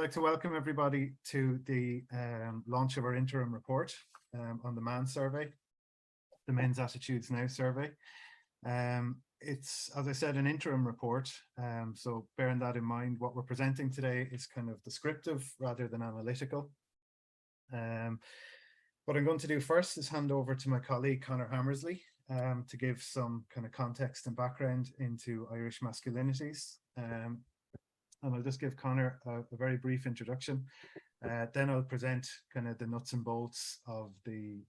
like to welcome everybody to the launch of our interim report on the MAN survey, the Men's Attitudes Now survey. It's, as I said, an interim report, so bearing that in mind, what we're presenting today is kind of descriptive rather than analytical. What I'm going to do first is hand over to my colleague Conor Hammersley to give some kind of context and background into Irish masculinities. And I'll just give Conor a very brief introduction. Then I'll present kind of the nuts and bolts of the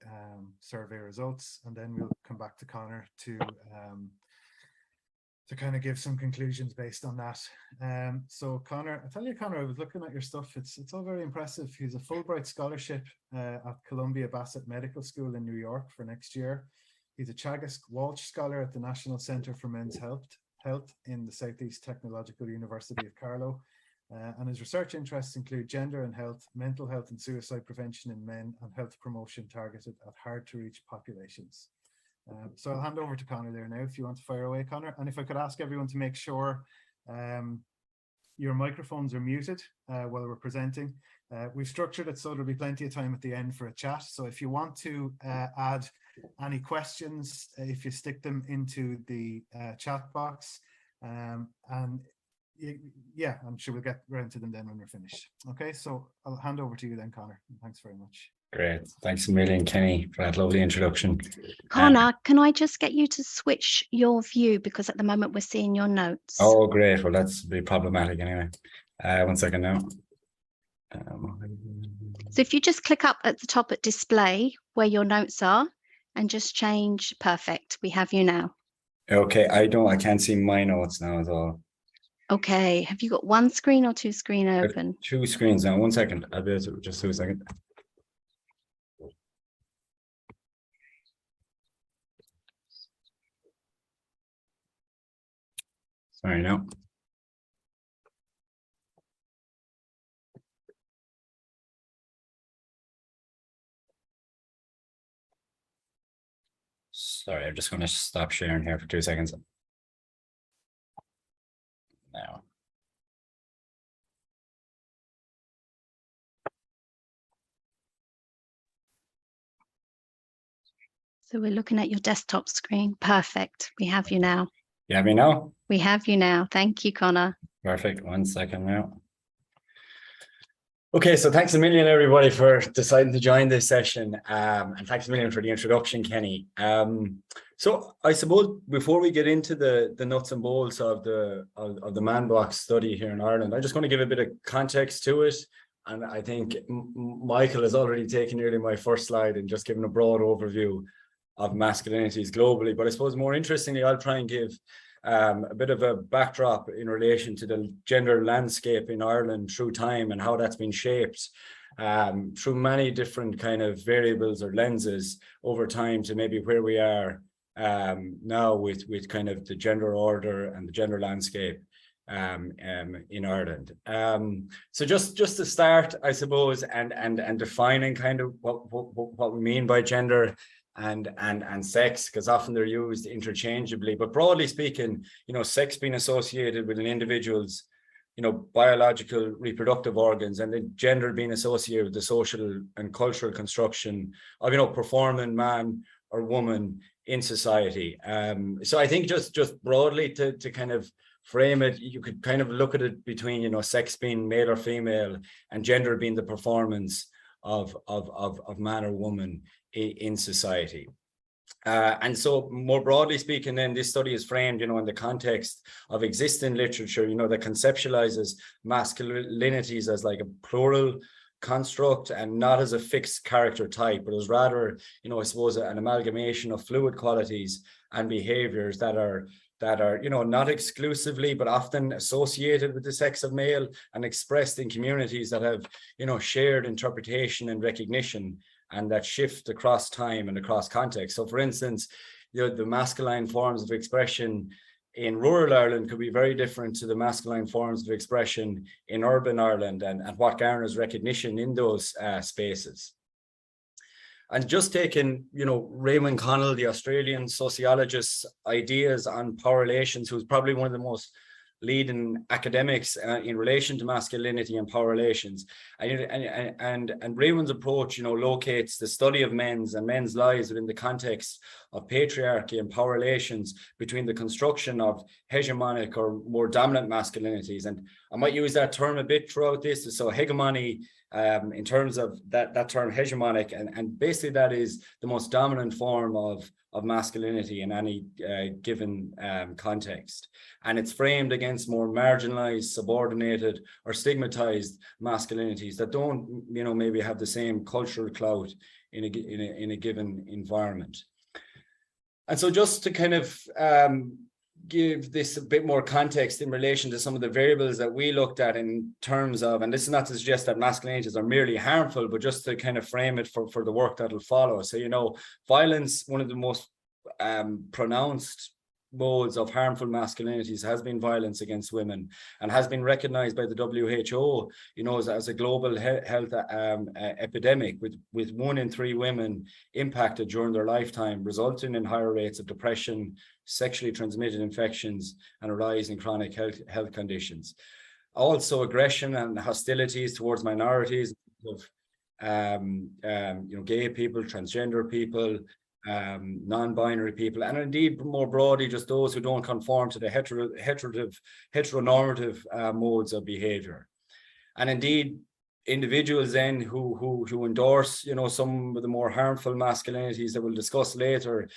survey results, and then we'll come back to Conor to kind of give some conclusions based on that. So Conor, I tell you, Conor, I was looking at your stuff. It's all very impressive. He's a Fulbright scholarship at Columbia Bassett Medical School in New York for next year. He's a Teagasc Walsh Scholar at the National Centre for Men's Health in the Southeast Technological University of Carlow. And his research interests include gender and health, mental health and suicide prevention in men, and health promotion targeted at hard to reach populations. So I'll hand over to Conor there now if you want to fire away, Conor. And if I could ask everyone to make sure your microphones are muted while we're presenting. We've structured it so there'll be plenty of time at the end for a chat. So if you want to add any questions, if you stick them into the chat box, and yeah, I'm sure we'll get around to them then when we're finished. Okay, so I'll hand over to you then, Conor. Thanks very much. Great. Thanks a million, Kenny, for that lovely introduction. Conor, can I just get you to switch your view, because at the moment we're seeing your notes. Oh, great. Well, that's be problematic anyway. 1 second now. So if you just click up at the top at display where your notes are and just change, perfect. We have you now. Okay, I can't see my notes now at all. Okay, have you got one screen or two screen open? Two screens now. 1 second. I'll be able to just do a second. Sorry now. Sorry, I'm just going to stop sharing here for 2 seconds. Now. So we're looking at your desktop screen. Perfect. We have you now. You have me now? We have you now. Thank you, Conor. Perfect. 1 second now. Okay, so thanks a million, everybody, for deciding to join this session. And thanks a million for the introduction, Kenny. So I suppose before we get into the nuts and bolts of the Man Box study here in Ireland, I'm just going to give a bit of context to it. And I think Michael has already taken nearly my first slide and just given a broad overview of masculinities globally. But I suppose more interestingly, I'll try and give a bit of a backdrop in relation to the gender landscape in Ireland through time and how that's been shaped through many different kind of variables or lenses over time to maybe where we are now with kind of the gender order and the gender landscape in Ireland. So just to start, I suppose, and defining kind of what we mean by gender and sex, because often they're used interchangeably, but broadly speaking, you know, sex being associated with an individual's, you know, biological reproductive organs, and the gender being associated with the social and cultural construction of, you know, performing man or woman in society. So I think just broadly to kind of frame it, you could kind of look at it between, you know, sex being male or female and gender being the performance of man or woman in society. And so more broadly speaking, then this study is framed, you know, in the context of existing literature, you know, that conceptualizes masculinities as like a plural construct and not as a fixed character type, but as rather, you know, I suppose an amalgamation of fluid qualities and behaviors that are, you know, not exclusively, but often associated with the sex of male and expressed in communities that have, you know, shared interpretation and recognition, and that shift across time and across context. So for instance, you know, the masculine forms of expression in rural Ireland could be very different to the masculine forms of expression in urban Ireland, and what garners recognition in those spaces. And just taking, you know, Raymond Connell, the Australian sociologist's ideas on power relations, who's probably one of the most leading academics in relation to masculinity and power relations. And Raymond's approach, locates the study of men's lives within the context of patriarchy and power relations between the construction of hegemonic or more dominant masculinities. And I might use that term a bit throughout this. So hegemony, in terms of that term hegemonic, and basically that is the most dominant form of masculinity in any given context. And it's framed against more marginalized, subordinated, or stigmatized masculinities that don't, maybe have the same cultural clout in a given environment. And so just to kind of give this a bit more context in relation to some of the variables that we looked at in terms of, and this is not to suggest that masculinities are merely harmful, but just to kind of frame it for the work that'll follow. So, violence, one of the most pronounced modes of harmful masculinities has been violence against women, and has been recognized by the WHO, as a global health epidemic, with 1 in 3 women impacted during their lifetime, resulting in higher rates of depression, sexually transmitted infections, and a rise in chronic health conditions. Also, aggression and hostilities towards minorities, gay people, transgender people, non-binary people, and indeed more broadly just those who don't conform to the heteronormative modes of behavior. And indeed individuals then who endorse some of the more harmful masculinities that we'll discuss later,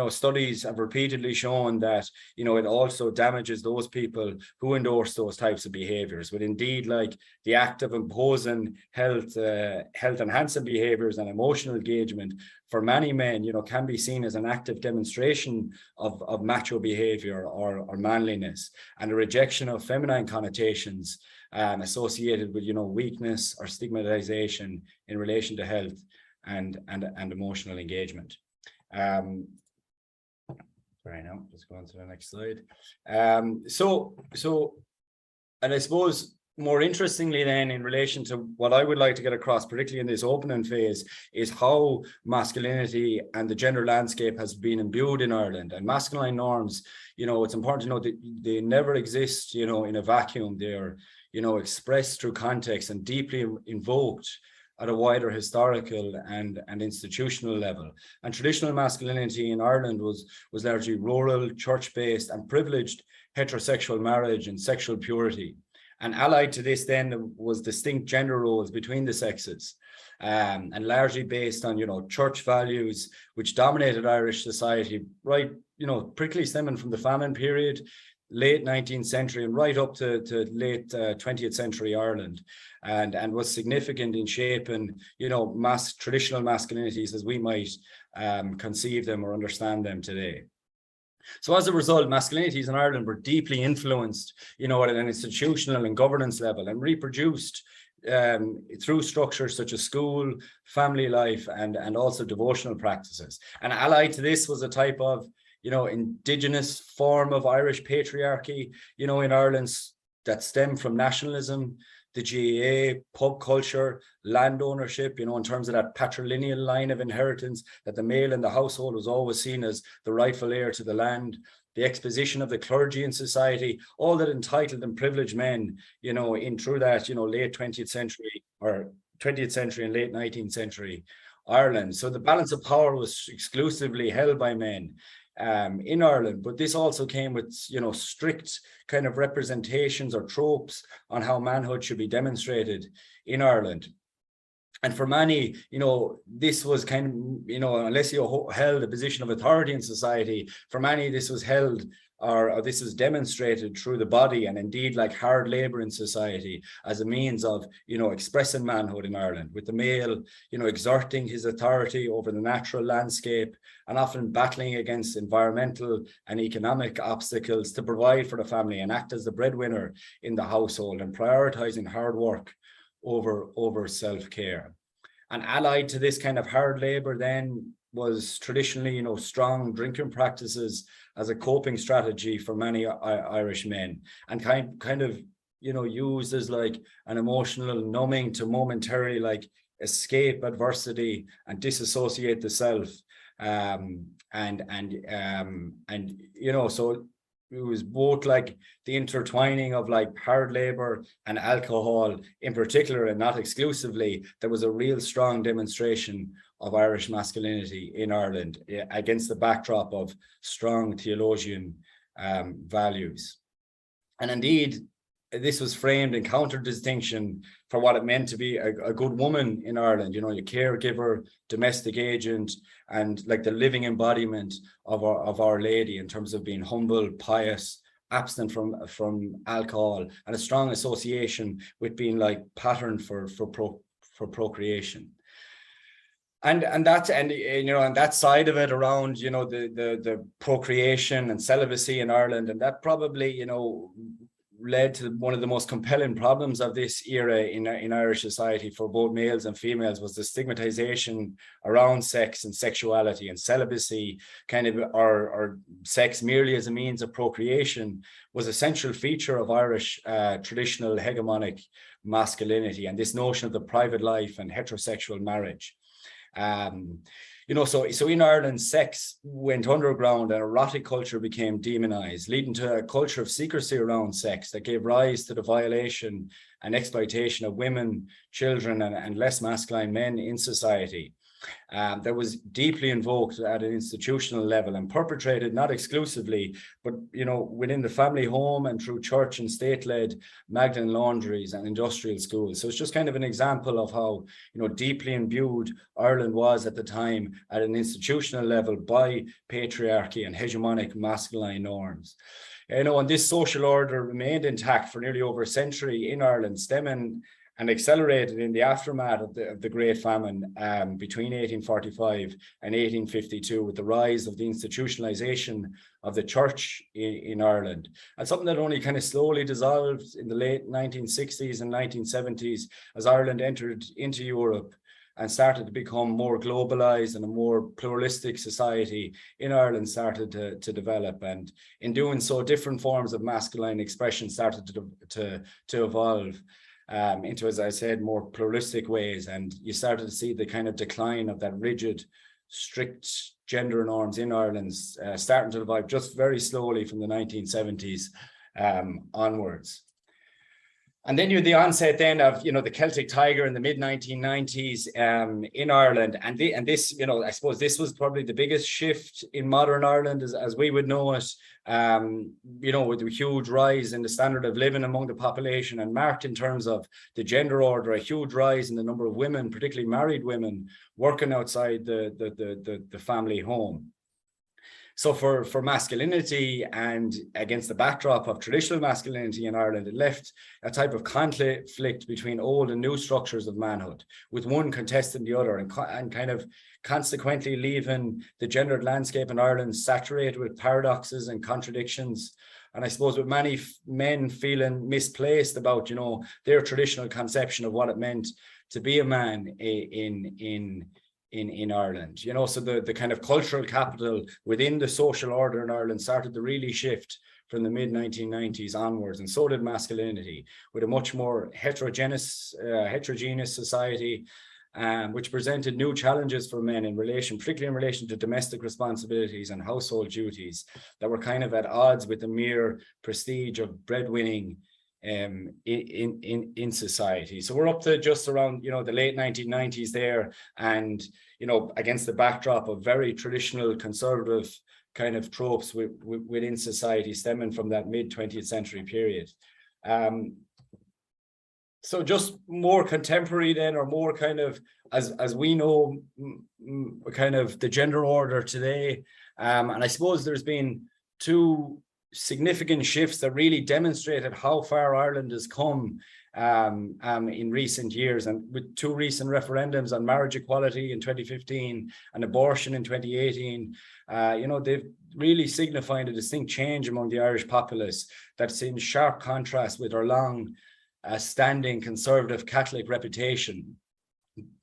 studies have repeatedly shown that it also damages those people who endorse those types of behaviors. But indeed, like the act of imposing health enhancing behaviors and emotional engagement for many men can be seen as an active demonstration of macho behavior or manliness, and a rejection of feminine connotations associated with weakness or stigmatization in relation to health and emotional engagement. Sorry, now just go on to the next slide. And I suppose more interestingly then, in relation to what I would like to get across, particularly in this opening phase, is how masculinity and the gender landscape has been imbued in Ireland. And masculine norms, it's important to know that they never exist, in a vacuum. They are expressed through context and deeply invoked at a wider historical and institutional level. And traditional masculinity in Ireland was largely rural, church-based, and privileged heterosexual marriage and sexual purity. And allied to this then was distinct gender roles between the sexes, and largely based on, church values, which dominated Irish society, right, particularly stemming from the famine period, late 19th century and right up to late 20th century Ireland, and was significant in shaping, traditional masculinities as we might conceive them or understand them today. So as a result, masculinities in Ireland were deeply influenced, at an institutional and governance level, and reproduced through structures such as school, family life, and also devotional practices. And allied to this was a type of indigenous form of Irish patriarchy, in Ireland, that stemmed from nationalism, the GAA, pub culture, land ownership, in terms of that patrilineal line of inheritance, that the male in the household was always seen as the rightful heir to the land, the exposition of the clergy in society, all that entitled and privileged men, in through that, late 20th century or 20th century and late 19th century Ireland. So the balance of power was exclusively held by men in Ireland, but this also came with strict kind of representations or tropes on how manhood should be demonstrated in Ireland. And for many, this was kind of, unless you held a position of authority in society, for many this was held or this is demonstrated through the body, and indeed like hard labor in society as a means of, expressing manhood in Ireland, with the male, exerting his authority over the natural landscape and often battling against environmental and economic obstacles to provide for the family and act as the breadwinner in the household, and prioritizing hard work over self-care. And allied to this kind of hard labor then was traditionally, strong drinking practices as a coping strategy for many Irish men, and kind of, used as like an emotional numbing to momentarily like escape adversity and disassociate the self. So was both like the intertwining of like hard labor and alcohol in particular, and not exclusively. There was a real strong demonstration of Irish masculinity in Ireland against the backdrop of strong theologian values. And indeed, this was framed in counter-distinction for what it meant to be a good woman in Ireland, your caregiver, domestic agent, and like the living embodiment of Our Lady in terms of being humble, pious, abstinent from alcohol, and a strong association with being like pattern for procreation. And that side of it around, the procreation and celibacy in Ireland, and that probably, led to one of the most compelling problems of this era in Irish society for both males and females, was the stigmatization around sex and sexuality and celibacy, or sex merely as a means of procreation, was a central feature of Irish traditional hegemonic masculinity and this notion of the private life and heterosexual marriage. So in Ireland, sex went underground and erotic culture became demonized, leading to a culture of secrecy around sex that gave rise to the violation and exploitation of women, children, and less masculine men in society. That was deeply invoked at an institutional level and perpetrated not exclusively, but within the family home and through church and state-led Magdalen laundries and industrial schools. So it's just kind of an example of how deeply imbued Ireland was at the time at an institutional level by patriarchy and hegemonic masculine norms. And this social order remained intact for nearly over a century in Ireland, stemming and accelerated in the aftermath of the Great Famine between 1845 and 1852 with the rise of the institutionalization of the church in Ireland. And something that only kind of slowly dissolved in the late 1960s and 1970s as Ireland entered into Europe and started to become more globalized, and a more pluralistic society in Ireland started to develop. And in doing so, different forms of masculine expression started to evolve into, as I said, more pluralistic ways. And you started to see the kind of decline of that rigid, strict gender norms in Ireland starting to evolve just very slowly from the 1970s onwards. And then you had the onset then of, the Celtic Tiger in the mid-1990s in Ireland. And this, I suppose this was probably the biggest shift in modern Ireland as we would know it, with the huge rise in the standard of living among the population, and marked in terms of the gender order, a huge rise in the number of women, particularly married women, working outside the family home. So for masculinity, and against the backdrop of traditional masculinity in Ireland, it left a type of conflict between old and new structures of manhood, with one contesting the other, and kind of consequently leaving the gendered landscape in Ireland saturated with paradoxes and contradictions. And I suppose with many men feeling misplaced about, their traditional conception of what it meant to be a man in Ireland, so the kind of cultural capital within the social order in Ireland started to really shift from the mid-1990s onwards, and so did masculinity, with a much more heterogeneous society, which presented new challenges for men particularly in relation to domestic responsibilities and household duties that were kind of at odds with the mere prestige of breadwinning in society. So we're up to just around the late 1990s there, and against the backdrop of very traditional conservative kind of tropes within society stemming from that mid-20th century period. So just more contemporary then, or more kind of as we know kind of the gender order today, and I suppose there's been two significant shifts that really demonstrated how far Ireland has come in recent years, and with two recent referendums on marriage equality in 2015 and abortion in 2018, they've really signified a distinct change among the Irish populace that's in sharp contrast with our long standing conservative Catholic reputation.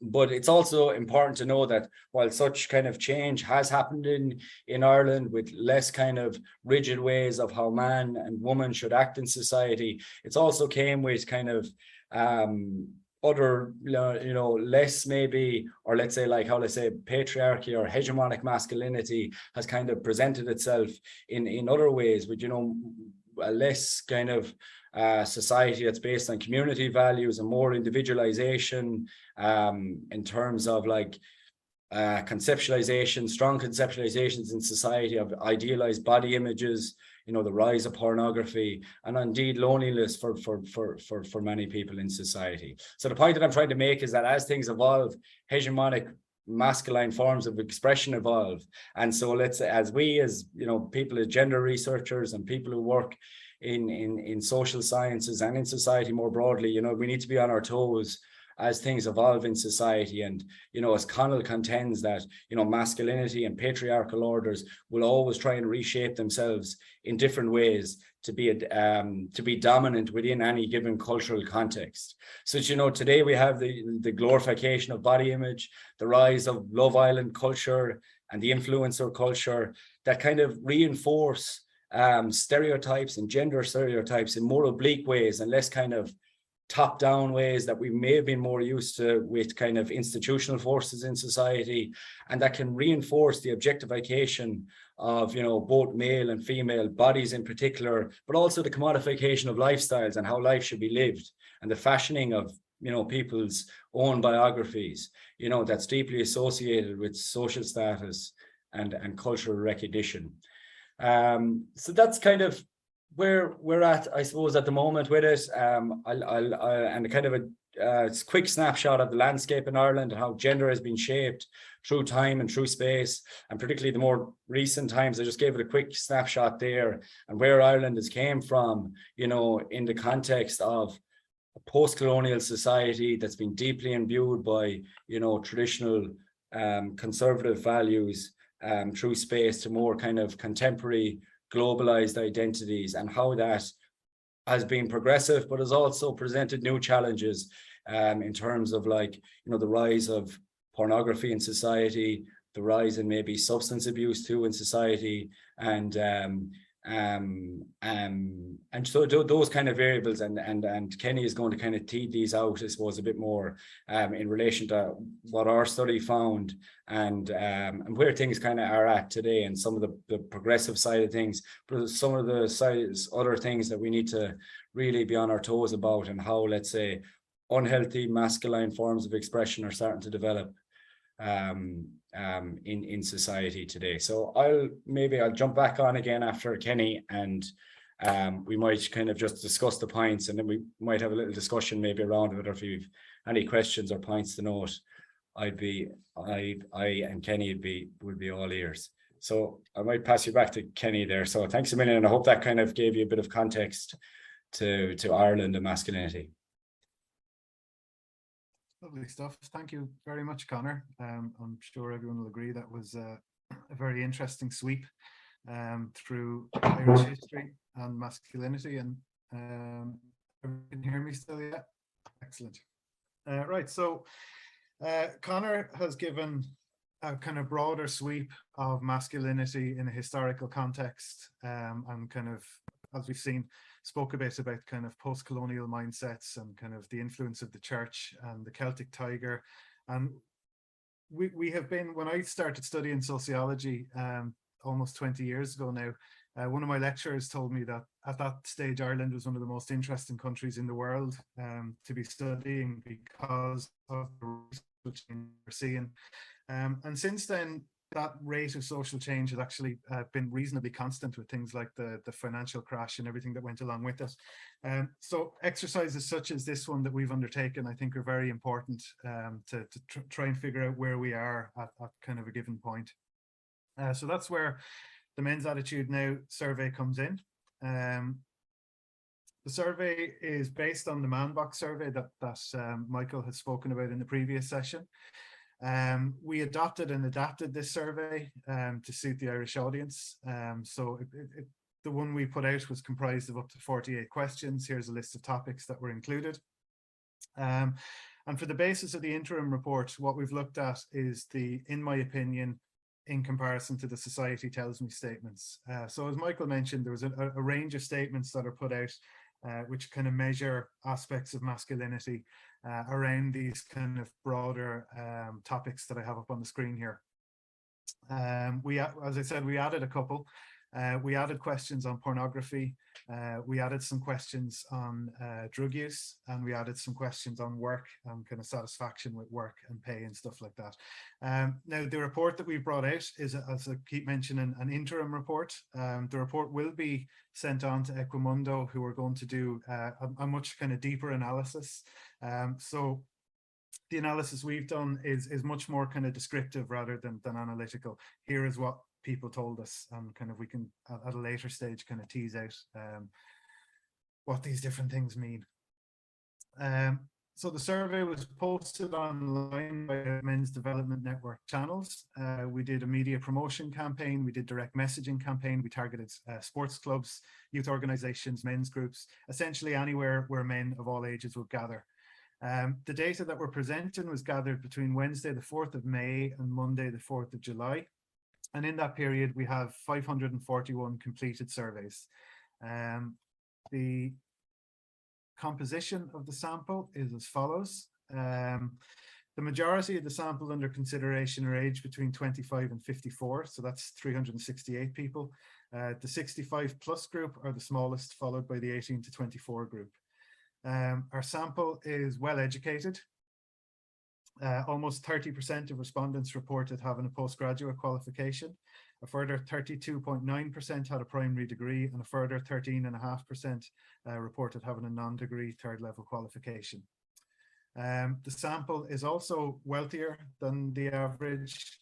But it's also important to know that while such kind of change has happened in Ireland, with less kind of rigid ways of how man and woman should act in society, it's also came with kind of other, less maybe, or let's say like how let's say patriarchy or hegemonic masculinity has kind of presented itself in other ways with, a less kind of society that's based on community values and more individualization, in terms of like strong conceptualizations in society of idealized body images, the rise of pornography, and indeed loneliness for many people in society. So the point that I'm trying to make is that as things evolve, hegemonic masculine forms of expression evolve. And so let's say, as people as gender researchers and people who work in social sciences and in society more broadly, we need to be on our toes as things evolve in society. And, as Conor contends that, masculinity and patriarchal orders will always try and reshape themselves in different ways to be dominant within any given cultural context. So, today we have the glorification of body image, the rise of Love Island culture and the influencer culture that kind of reinforce stereotypes and gender stereotypes in more oblique ways and less kind of top-down ways that we may have been more used to with kind of institutional forces in society, and that can reinforce the objectification of, both male and female bodies in particular, but also the commodification of lifestyles and how life should be lived, and the fashioning of, people's own biographies, that's deeply associated with social status and cultural recognition. So that's kind of where we're at, I suppose, at the moment with it. And kind of a quick snapshot of the landscape in Ireland and how gender has been shaped through time and through space, and particularly the more recent times. I just gave it a quick snapshot there, and where Ireland has came from, in the context of a post-colonial society that's been deeply imbued by, traditional conservative values, through space to more kind of contemporary globalized identities, and how that has been progressive but has also presented new challenges, in terms of like, the rise of pornography in society, the rise in maybe substance abuse too in society, and so those kind of variables, and Kenny is going to kind of tease these out, I suppose, a bit more in relation to what our study found, and where things kind of are at today, and some of the progressive side of things, but some of the other things that we need to really be on our toes about, and how, let's say, unhealthy masculine forms of expression are starting to develop in society today. So I'll jump back on again after Kenny, and we might kind of just discuss the points, and then we might have a little discussion maybe around it, or if you've any questions or points to note, I and Kenny would be all ears. So I might pass you back to Kenny there. So thanks a million, and I hope that kind of gave you a bit of context to Ireland and masculinity. Lovely stuff. Thank you very much, Conor. I'm sure everyone will agree that was a very interesting sweep through Irish history and masculinity. And everyone can hear me still? Yeah, excellent. Right, so Conor has given a kind of broader sweep of masculinity in a historical context, and kind of, as we've seen, spoke a bit about kind of post-colonial mindsets and kind of the influence of the church and the Celtic tiger. And we have been, when I started studying sociology almost 20 years ago now, one of my lecturers told me that at that stage Ireland was one of the most interesting countries in the world to be studying because of the research we're seeing. And since then, that rate of social change has actually been reasonably constant, with things like the financial crash and everything that went along with it. So exercises such as this one that we've undertaken, I think, are very important to try and figure out where we are at kind of a given point. So that's where the Men's Attitude Now survey comes in. The survey is based on the Man Box survey that Michael had spoken about in the previous session. We adopted and adapted this survey to suit the Irish audience. So the one we put out was comprised of up to 48 questions. Here's a list of topics that were included. And for the basis of the interim report, what we've looked at is the, in my opinion, in comparison to the society tells me statements. So as Michael mentioned, there was a range of statements that are put out, which kind of measure aspects of masculinity around these kind of broader topics that I have up on the screen here. As I said, we added a couple. We added questions on pornography. We added some questions on drug use, and we added some questions on work and kind of satisfaction with work and pay and stuff like that. Now, the report that we brought out is, as I keep mentioning, an interim report. The report will be sent on to Equimundo, who are going to do a much kind of deeper analysis. So the analysis we've done is much more kind of descriptive rather than analytical. Here is what people told us, and kind of we can at a later stage kind of tease out what these different things mean. So the survey was posted online by Men's Development Network channels. We did a media promotion campaign, we did direct messaging campaign, we targeted sports clubs, youth organizations, men's groups, essentially anywhere where men of all ages would gather. The data that we're presenting was gathered between Wednesday the 4th of May and Monday the 4th of July. And in that period, we have 541 completed surveys. The composition of the sample is as follows. The majority of the sample under consideration are aged between 25 and 54, so that's 368 people. The 65 plus group are the smallest, followed by the 18 to 24 group. Our sample is well educated. Almost 30% of respondents reported having a postgraduate qualification. A further 32.9% had a primary degree, and a further 13.5% reported having a non-degree third level qualification. The sample is also wealthier than the average.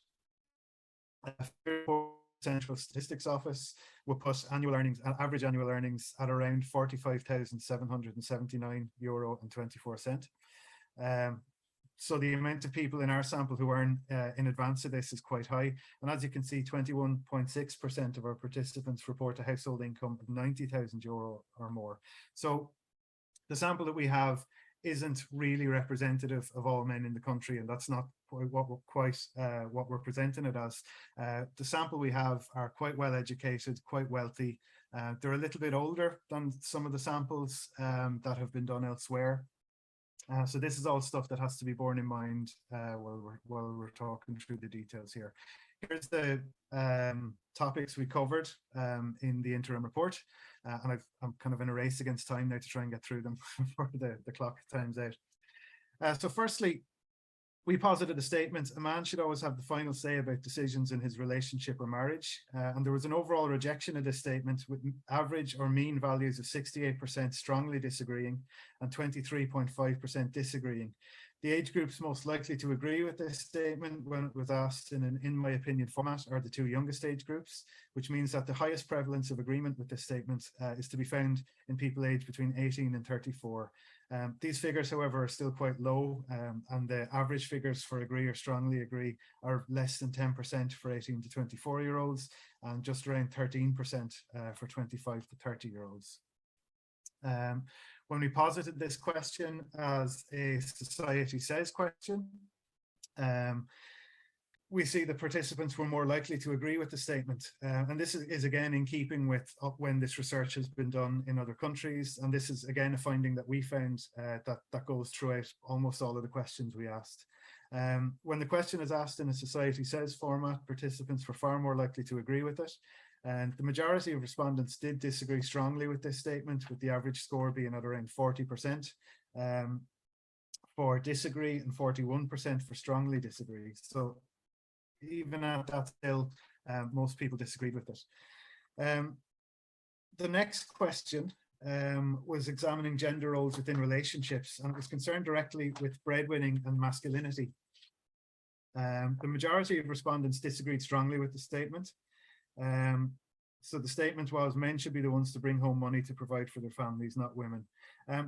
Central Statistics Office will put annual earnings, average annual earnings at around €45,779.24. So the amount of people in our sample who earn in advance of this is quite high. And as you can see, 21.6% of our participants report a household income of €90,000 or more. So the sample that we have isn't really representative of all men in the country, and that's not what we're presenting it as. The sample we have are quite well educated, quite wealthy. They're a little bit older than some of the samples that have been done elsewhere. So this is all stuff that has to be borne in mind while we're talking through the details here. Here's the topics we covered in the interim report, and I'm kind of in a race against time now to try and get through them before the clock times out. So firstly, we posited a statement: a man should always have the final say about decisions in his relationship or marriage. And there was an overall rejection of this statement, with average or mean values of 68% strongly disagreeing and 23.5% disagreeing. The age groups most likely to agree with this statement when it was asked in an "in my opinion" format are the two youngest age groups, which means that the highest prevalence of agreement with this statement is to be found in people aged between 18 and 34. These figures, however, are still quite low, and the average figures for agree or strongly agree are less than 10% for 18 to 24-year-olds and just around 13% for 25 to 30-year-olds. When we posited this question as a society says question, we see the participants were more likely to agree with the statement. And this is again in keeping with when this research has been done in other countries. And this is again a finding that we found that goes throughout almost all of the questions we asked. When the question is asked in a society says format, participants were far more likely to agree with it. And the majority of respondents did disagree strongly with this statement, with the average score being at around 40% for disagree and 41% for strongly disagree. So even at that still, most people disagreed with it. The next question was examining gender roles within relationships, and it was concerned directly with breadwinning and masculinity. The majority of respondents disagreed strongly with the statement. So the statement was men should be the ones to bring home money to provide for their families, not women.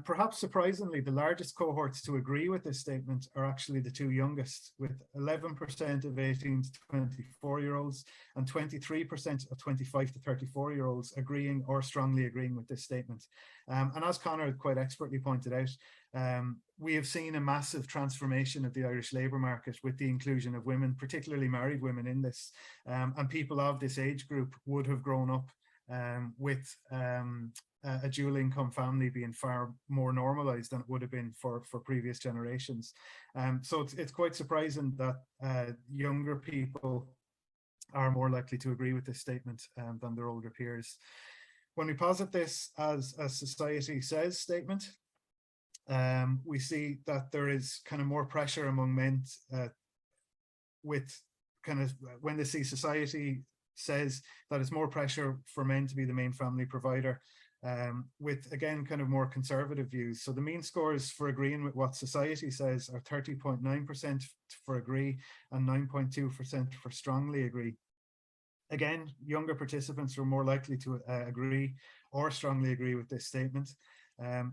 Perhaps surprisingly, the largest cohorts to agree with this statement are actually the two youngest, with 11% of 18 to 24-year-olds and 23% of 25 to 34-year-olds agreeing or strongly agreeing with this statement. And as Conor quite expertly pointed out, we have seen a massive transformation of the Irish labour market with the inclusion of women, particularly married women, in this. And people of this age group would have grown up with a dual income family being far more normalized than it would have been for previous generations. So it's quite surprising that younger people are more likely to agree with this statement than their older peers. When we posit this as a society says statement, we see that there is kind of more pressure among men with kind of when they see society says that it's more pressure for men to be the main family provider, with again kind of more conservative views. So the mean scores for agreeing with what society says are 30.9% for agree and 9.2% for strongly agree. Again, younger participants were more likely to agree or strongly agree with this statement.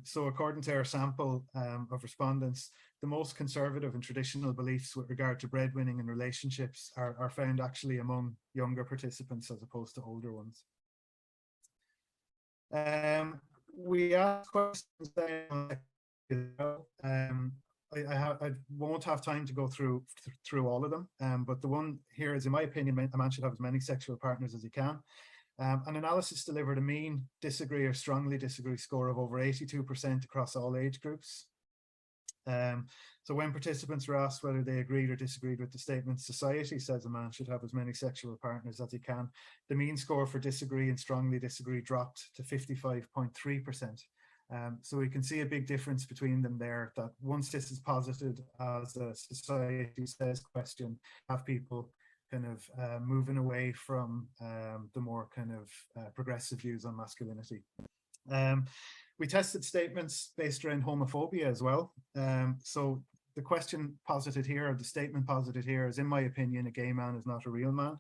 So according to our sample of respondents, the most conservative and traditional beliefs with regard to breadwinning and relationships are found actually among younger participants as opposed to older ones. We asked questions I won't have time to go through all of them, but the one here is, in my opinion, a man should have as many sexual partners as he can. An analysis delivered a mean disagree or strongly disagree score of over 82% across all age groups. So when participants were asked whether they agreed or disagreed with the statement, society says a man should have as many sexual partners as he can, the mean score for disagree and strongly disagree dropped to 55.3%. So we can see a big difference between them there, that once this is posited as a society says question, have people kind of moving away from the more kind of progressive views on masculinity. We tested statements based around homophobia as well. So the question posited here, or the statement posited here, is, in my opinion, a gay man is not a real man.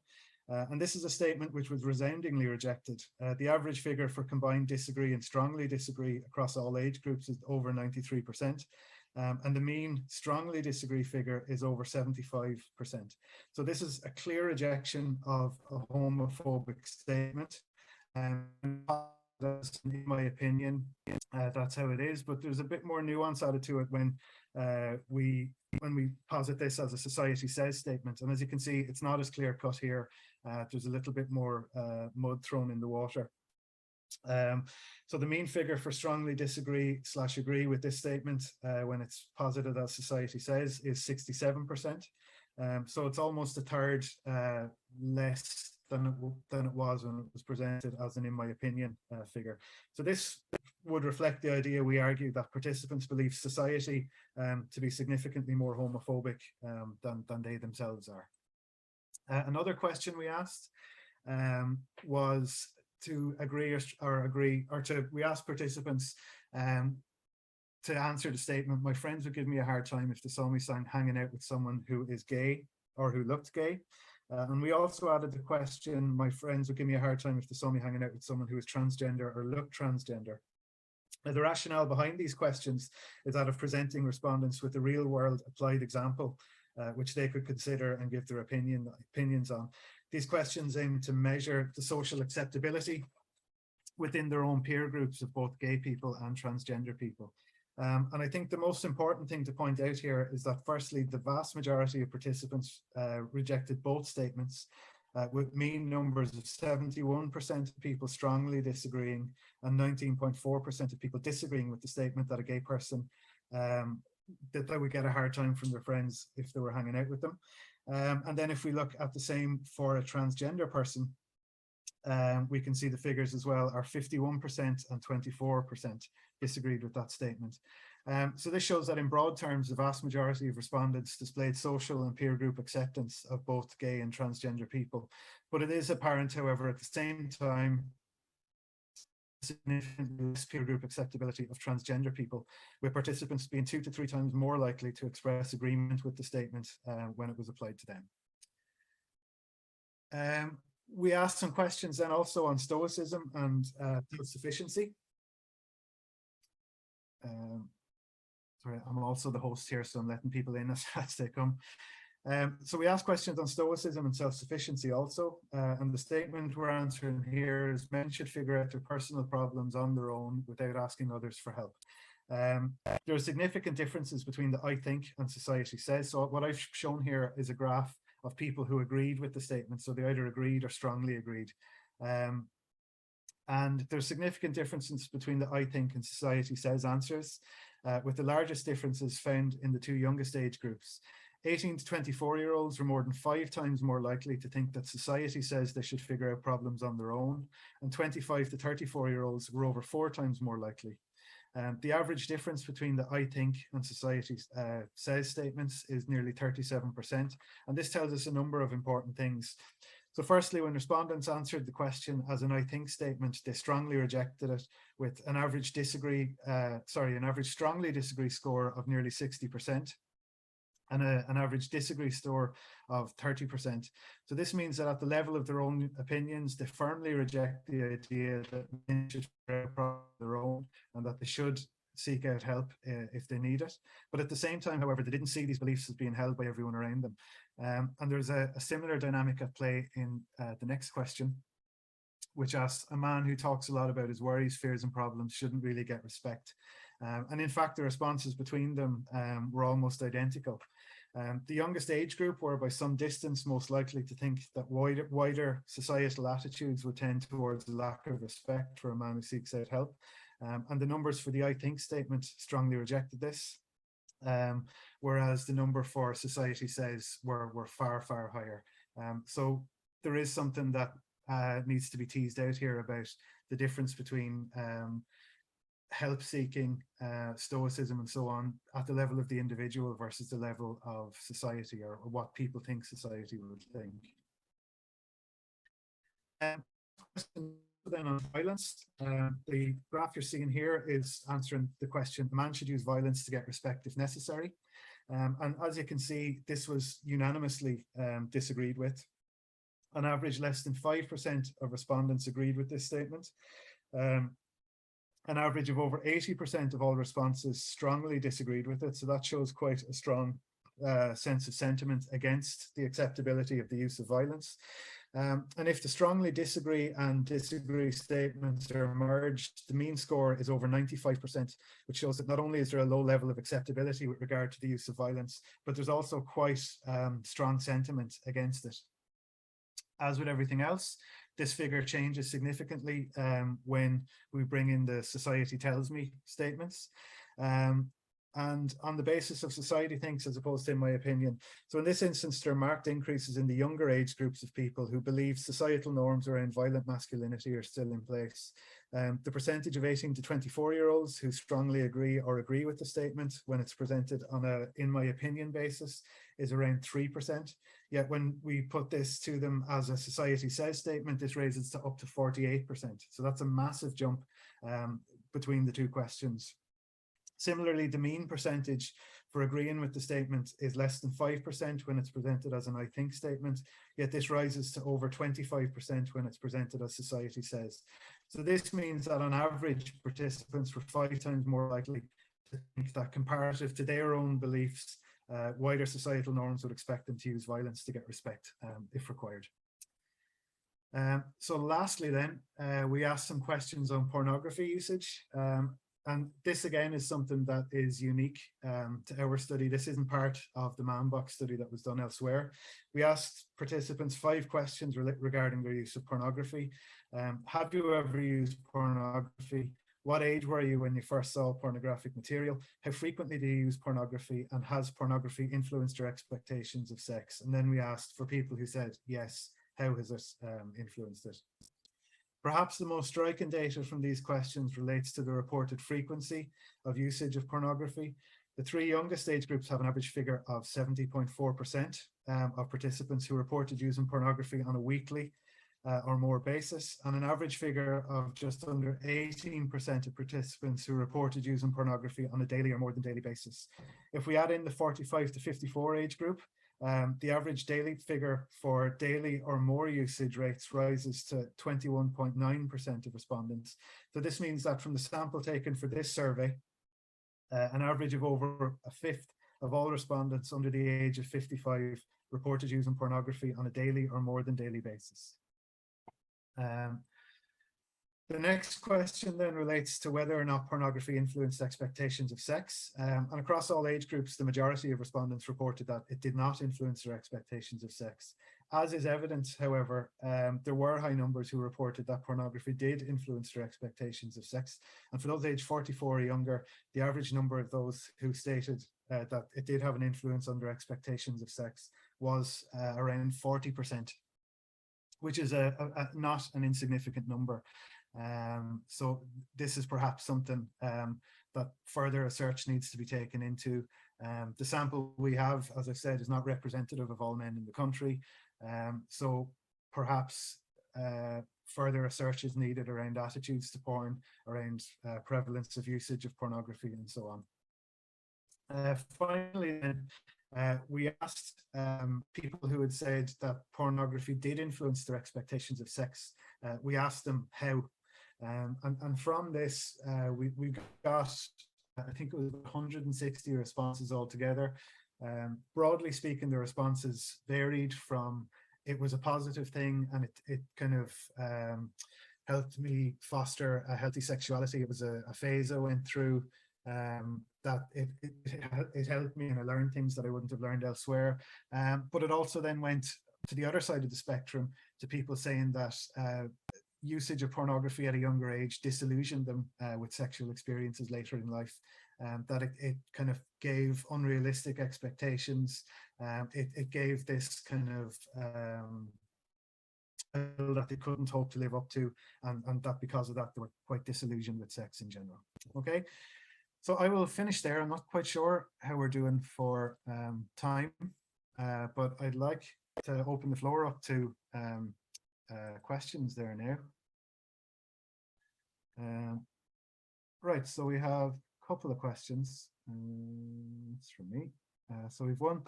And this is a statement which was resoundingly rejected. The average figure for combined disagree and strongly disagree across all age groups is over 93%. And the mean strongly disagree figure is over 75%. So this is a clear rejection of a homophobic statement. In my opinion, that's how it is, but there's a bit more nuance added to it when we posit this as a society says statement. And as you can see, it's not as clear cut here. There's a little bit more mud thrown in the water. So the mean figure for strongly disagree / agree with this statement when it's posited as society says is 67%. So it's almost a third less than it was when it was presented as an, in my opinion, figure. So this would reflect the idea we argue that participants believe society to be significantly more homophobic than they themselves are. Another question we asked was to agree we asked participants to answer the statement, my friends would give me a hard time if they saw me hanging out with someone who is gay or who looked gay. And we also added the question, my friends would give me a hard time if they saw me hanging out with someone who is transgender or looked transgender. Now, the rationale behind these questions is that of presenting respondents with a real world applied example, which they could consider and give their opinions on. These questions aim to measure the social acceptability within their own peer groups of both gay people and transgender people. And I think the most important thing to point out here is that, firstly, the vast majority of participants rejected both statements, with mean numbers of 71% of people strongly disagreeing and 19.4% of people disagreeing with the statement that a gay person that they would get a hard time from their friends if they were hanging out with them. And then if we look at the same for a transgender person, we can see the figures as well are 51% and 24% disagreed with that statement. So this shows that in broad terms, the vast majority of respondents displayed social and peer group acceptance of both gay and transgender people. But it is apparent, however, at the same time, significantly less peer group acceptability of transgender people, with participants being 2 to 3 times more likely to express agreement with the statement when it was applied to them. We asked some questions then also on stoicism and self-sufficiency. Sorry, I'm also the host here, so I'm letting people in as they come. So we asked questions on stoicism and self-sufficiency also, and the statement we're answering here is men should figure out their personal problems on their own without asking others for help. There are significant differences between the I think and society says. So what I've shown here is a graph of people who agreed with the statement. So they either agreed or strongly agreed. And there's significant differences between the I think and society says answers, with the largest differences found in the two youngest age groups. 18 to 24-year-olds were more than 5 times more likely to think that society says they should figure out problems on their own, and 25 to 34-year-olds were over 4 times more likely. The average difference between the I think and society says statements is nearly 37%, and this tells us a number of important things. So firstly, when respondents answered the question as an I think statement, they strongly rejected it with an average strongly disagree score of nearly 60%. And an average disagree score of 30%. So this means that at the level of their own opinions, they firmly reject the idea that men should figure out problems on their own and that they should seek out help if they need it. But at the same time, however, they didn't see these beliefs as being held by everyone around them. And there's a similar dynamic at play in the next question, which asks, a man who talks a lot about his worries, fears and problems shouldn't really get respect. And in fact, the responses between them were almost identical. The youngest age group were by some distance most likely to think that wider societal attitudes would tend towards a lack of respect for a man who seeks out help. And the numbers for the I think statement strongly rejected this, whereas the number for society says were far, far higher. So there is something that needs to be teased out here about the difference between help seeking, stoicism and so on at the level of the individual versus the level of society, or what people think society would think. Then on violence, the graph you're seeing here is answering the question, a man should use violence to get respect if necessary. And as you can see, this was unanimously disagreed with. On average, less than 5% of respondents agreed with this statement. An average of over 80% of all responses strongly disagreed with it. So that shows quite a strong sense of sentiment against the acceptability of the use of violence. And if the strongly disagree and disagree statements are merged, the mean score is over 95%, which shows that not only is there a low level of acceptability with regard to the use of violence, but there's also quite strong sentiment against it. As with everything else, this figure changes significantly when we bring in the society tells me statements. And on the basis of society thinks as opposed to in my opinion. So in this instance, there are marked increases in the younger age groups of people who believe societal norms around violent masculinity are still in place. The percentage of 18 to 24-year-olds who strongly agree or agree with the statement when it's presented on a in my opinion basis is around 3%. Yet when we put this to them as a society says statement, this raises to up to 48%. So that's a massive jump between the two questions. Similarly, the mean percentage for agreeing with the statement is less than 5% when it's presented as an I think statement, yet this rises to over 25% when it's presented as society says. So this means that on average, participants were 5 times more likely to think that comparative to their own beliefs, wider societal norms would expect them to use violence to get respect if required. So lastly then, we asked some questions on pornography usage. And this again is something that is unique to our study. This isn't part of the Man Box study that was done elsewhere. We asked participants 5 questions regarding their use of pornography. Have you ever used pornography? What age were you when you first saw pornographic material? How frequently do you use pornography? And has pornography influenced your expectations of sex? And then we asked for people who said yes, how has it influenced it? Perhaps the most striking data from these questions relates to the reported frequency of usage of pornography. The 3 youngest age groups have an average figure of 70.4% of participants who reported using pornography on a weekly or more basis, and an average figure of just under 18% of participants who reported using pornography on a daily or more than daily basis. If we add in the 45 to 54 age group, the average daily figure for daily or more usage rates rises to 21.9% of respondents. So this means that from the sample taken for this survey, an average of over a fifth of all respondents under the age of 55 reported using pornography on a daily or more than daily basis. The next question then relates to whether or not pornography influenced expectations of sex. And across all age groups, the majority of respondents reported that it did not influence their expectations of sex. As is evident, however, there were high numbers who reported that pornography did influence their expectations of sex. And for those aged 44 or younger, the average number of those who stated that it did have an influence on their expectations of sex was around 40%, which is not an insignificant number. So this is perhaps something that further research needs to be taken into. The sample we have, as I said, is not representative of all men in the country. So perhaps further research is needed around attitudes to porn, around prevalence of usage of pornography, and so on. Finally, we asked people who had said that pornography did influence their expectations of sex. We asked them how. And from this, we got, I think it was 160 responses altogether. Broadly speaking, the responses varied from it was a positive thing and it kind of helped me foster a healthy sexuality. It was a phase I went through, that it helped me and I learned things that I wouldn't have learned elsewhere. But it also then went to the other side of the spectrum, to people saying that usage of pornography at a younger age disillusioned them with sexual experiences later in life, that it kind of gave unrealistic expectations. It gave this kind of that they couldn't hope to live up to, and that because of that they were quite disillusioned with sex in general. Okay, so I will finish there. I'm not quite sure how we're doing for time, but I'd like to open the floor up to questions there now. Right, so we have a couple of questions. It's from me. So we've one.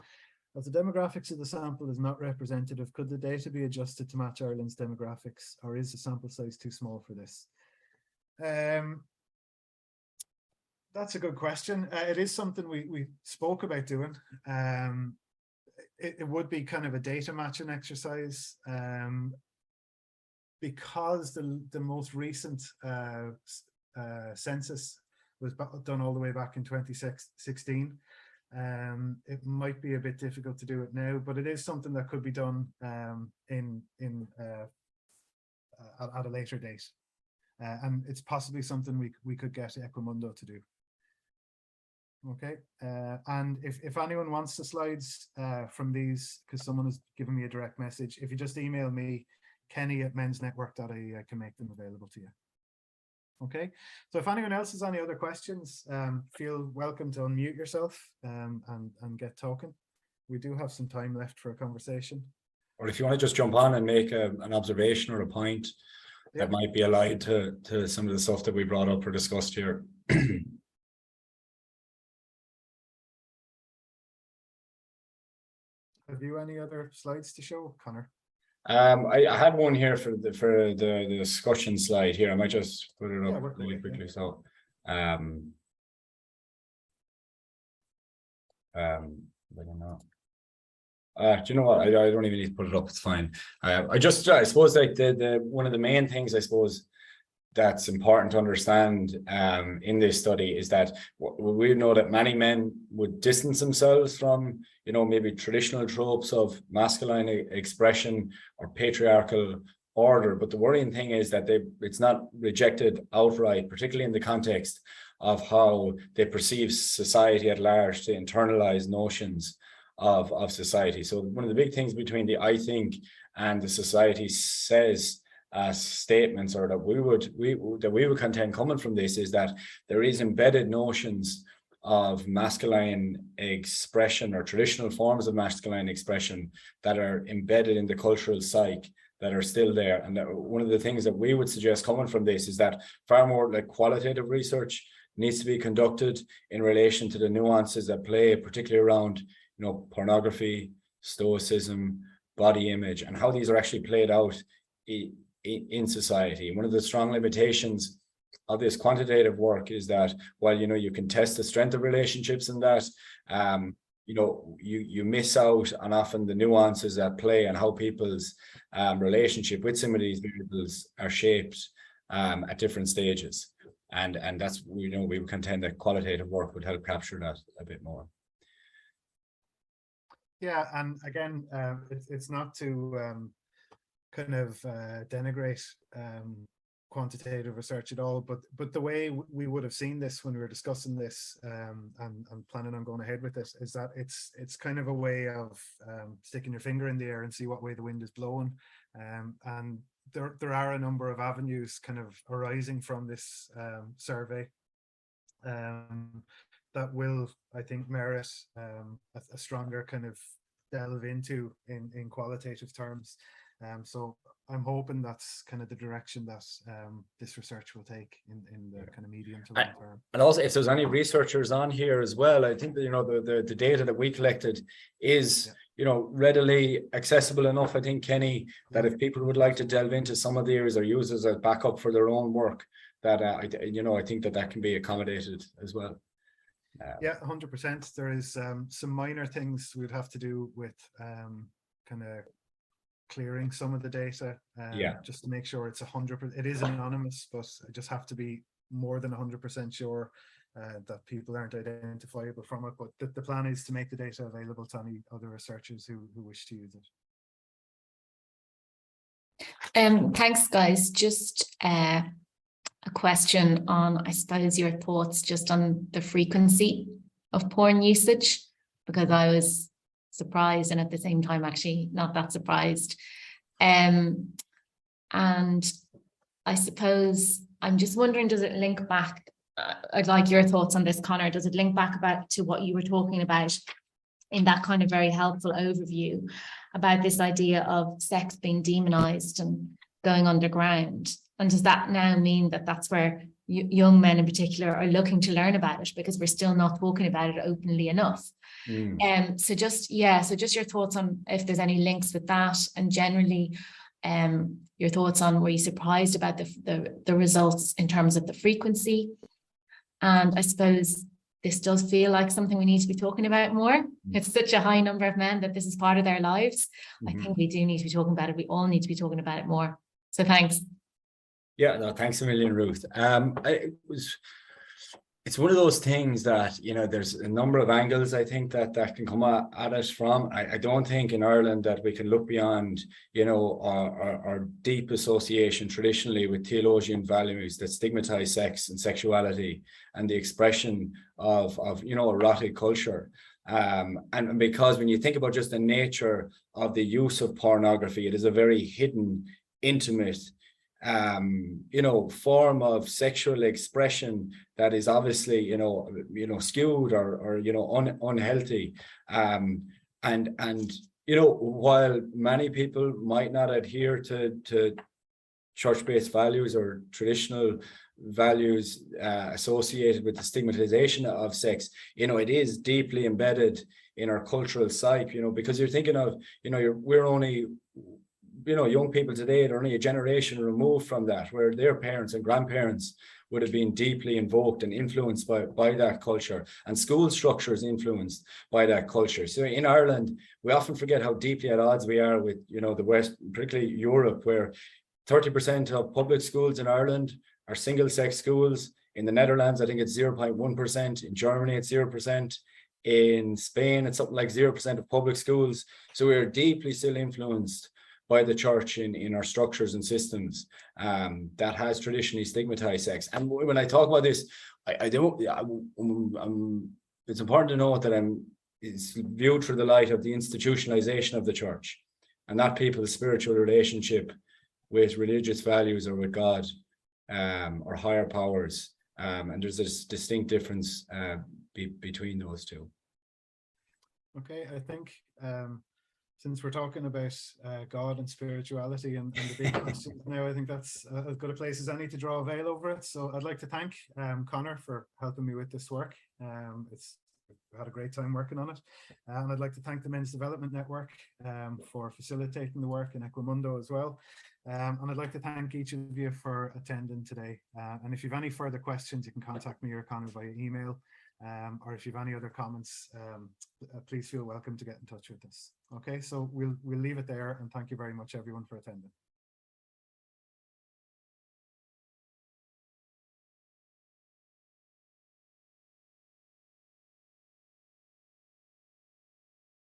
As the demographics of the sample is not representative, could the data be adjusted to match Ireland's demographics, or is the sample size too small for this? That's a good question. It is something we spoke about doing. It would be kind of a data matching exercise. Because the most recent census was done all the way back in 2016, it might be a bit difficult to do it now, but it is something that could be done at a later date, and it's possibly something we could get Equimundo to do. Okay, and if anyone wants the slides from these, because someone has given me a direct message, if you just email me kenny@mensnetwork.ie, I can make them available to you. Okay, so if anyone else has any other questions, feel welcome to unmute yourself and get talking. We do have some time left for a conversation. Or if you want to just jump on and make an observation or a point that might be allied to some of the stuff that we brought up or discussed here. Have you any other slides to show, Conor? I had one here for the discussion slide here. I might just put it up really quickly. Yeah. So I don't know. Do you know what? I don't even need to put it up. It's fine. I suppose like the one of the main things I suppose that's important to understand in this study is that we know that many men would distance themselves from, you know, maybe traditional tropes of masculine expression or patriarchal order. But the worrying thing is that it's not rejected outright, particularly in the context of how they perceive society at large, to internalize notions of society. So one of the big things between the I think and the society says statements, or that we would contend coming from this, is that there is embedded notions of masculine expression or traditional forms of masculine expression that are embedded in the cultural psyche, that are still there. And that one of the things that we would suggest coming from this is that far more like qualitative research needs to be conducted in relation to the nuances at play, particularly around, you know, pornography, stoicism, body image, and how these are actually played out in society. One of the strong limitations of this quantitative work is that while, you know, you can test the strength of relationships and that, you know, you miss out on often the nuances at play and how people's relationship with some of these variables are shaped at different stages. And that's, we would contend that qualitative work would help capture that a bit more. Yeah, and again, it's not to kind of denigrate quantitative research at all, but the way we would have seen this when we were discussing this and planning on going ahead with this is that it's kind of a way of sticking your finger in the air and see what way the wind is blowing, and there are a number of avenues kind of arising from this survey that will, I think, merit a stronger kind of delve into in qualitative terms. So I'm hoping that's kind of the direction that this research will take in the kind of medium to long term. And also, if there's any researchers on here as well, I think that, you know, the data that we collected is, you know, readily accessible enough, I think, Kenny, that if people would like to delve into some of the areas or use as a backup for their own work, that I think that can be accommodated as well. Yeah, 100%. There is some minor things we'd have to do with kind of clearing some of the data, just to make sure it's 100%. It is anonymous, but I just have to be more than 100% sure that people aren't identifiable from it. But the plan is to make the data available to any other researchers who wish to use it. Thanks, guys. Just a question on, I suppose, your thoughts just on the frequency of porn usage, because I was surprised and at the same time actually not that surprised. And I suppose I'm just wondering, does it link back, I'd like your thoughts on this, Conor, does it link back to what you were talking about in that kind of very helpful overview about this idea of sex being demonized and going underground? And does that now mean that that's where young men in particular are looking to learn about it, because we're still not talking about it openly enough? So just your thoughts on if there's any links with that, and generally your thoughts on, were you surprised about the results in terms of the frequency? And I suppose this does feel like something we need to be talking about more. It's such a high number of men that this is part of their lives. I think we do need to be talking about it. We all need to be talking about it more. So thanks. Yeah, no, thanks a million, Ruth. It's one of those things that, you know, there's a number of angles I think that can come at us from. I don't think in Ireland that we can look beyond, you know, our deep association traditionally with theologian values that stigmatize sex and sexuality and the expression of you know, erotic culture. And because when you think about just the nature of the use of pornography, it is a very hidden, intimate, you know, form of sexual expression that is obviously, you know, skewed or you know, unhealthy. And you know, while many people might not adhere to church-based values or traditional values associated with the stigmatization of sex, you know, it is deeply embedded in our cultural psyche, you know, because you're thinking of, you know, we're only, you know, young people today are only a generation removed from that, where their parents and grandparents would have been deeply invoked and influenced by that culture, and school structures influenced by that culture. So in Ireland, we often forget how deeply at odds we are with, you know, the West, particularly Europe, where 30% of public schools in Ireland are single-sex schools. In the Netherlands, I think it's 0.1%. In Germany, it's 0%. In Spain, it's something like 0% of public schools. So we're deeply still influenced by the church in our structures and systems that has traditionally stigmatized sex. And when I talk about this, it's important to note that it's viewed through the light of the institutionalization of the church, and not people's spiritual relationship with religious values or with God or higher powers. And there's this distinct difference between those two. Okay, I think since we're talking about God and spirituality and the big questions now, I think that's as good a place as any to draw a veil over it. So I'd like to thank Conor for helping me with this work. I've had a great time working on it. And I'd like to thank the Men's Development Network for facilitating the work, in Equimundo as well. And I'd like to thank each of you for attending today. And if you have any further questions, you can contact me or Conor via email. Or if you have any other comments, please feel welcome to get in touch with us. Okay, so we'll leave it there, and thank you very much everyone for attending.